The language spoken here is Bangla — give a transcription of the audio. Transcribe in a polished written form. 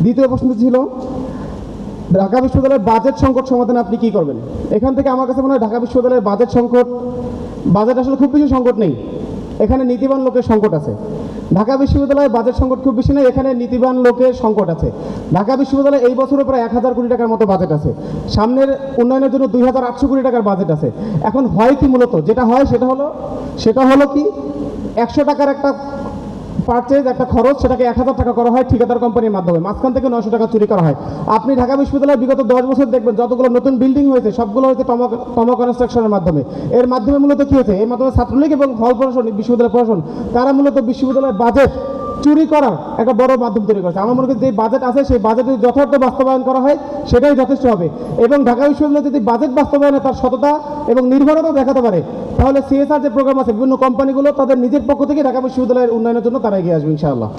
দ্বিতীয় প্রশ্ন ছিল ঢাকা বিশ্ববিদ্যালয়ের বাজেট সংকট সমাধানে আপনি কী করবেন। এখান থেকে আমার কাছে মনে হয় ঢাকা বিশ্ববিদ্যালয়ের বাজেট আসলে খুব বেশি সংকট নেই, এখানে নীতিবান লোকের সংকট আছে। ঢাকা বিশ্ববিদ্যালয়ের বাজেট সংকট খুব বেশি নেই, এখানে নীতিবান লোকের সংকট আছে। ঢাকা বিশ্ববিদ্যালয়ে এই বছরে প্রায় 1000 কোটি টাকার মতো বাজেট আছে, সামনের উন্নয়নের জন্য 2800 কোটি টাকার বাজেট আছে। এখন হয় কি, মূলত যেটা হয় সেটা হলো কি 100 টাকার একটা পারচেজ, একটা খরচ, সেটাকে 1000 টাকা করা হয় ঠিকাদার কোম্পানির মাধ্যমে, মাঝখান থেকে 900 টাকা চুরি করা হয়। আপনি ঢাকা বিশ্ববিদ্যালয়ের বিগত 10 বছর দেখবেন যতগুলো নতুন বিল্ডিং হয়েছে সবগুলো হয়েছে টমা কনস্ট্রাকশনের মাধ্যমে। এর মাধ্যমে মূলত কী হয়েছে, এর মাধ্যমে ছাত্রলীগ এবং হল প্রশাসন, বিশ্ববিদ্যালয় প্রশাসন, তারা মূলত বিশ্ববিদ্যালয়ের বাজেট চুরি করার একটা বড় মাধ্যম তৈরি করেছে। আমার মনে করি যে বাজেট আছে সেই বাজেটের যথার্থ বাস্তবায়ন করা হয় সেটাই যথেষ্ট হবে। এবং ঢাকা বিশ্ববিদ্যালয় যদি বাজেট বাস্তবায়নে তার সততা এবং নির্ভরতাও দেখাতে পারে, তাহলে সিএসআর যে প্রোগ্রাম আছে বিভিন্ন কোম্পানিগুলো তাদের নিজের পক্ষ থেকে ঢাকা বিশ্ববিদ্যালয়ের উন্নয়নের জন্য তারা এগিয়ে আসবে ইনশাআল্লাহ।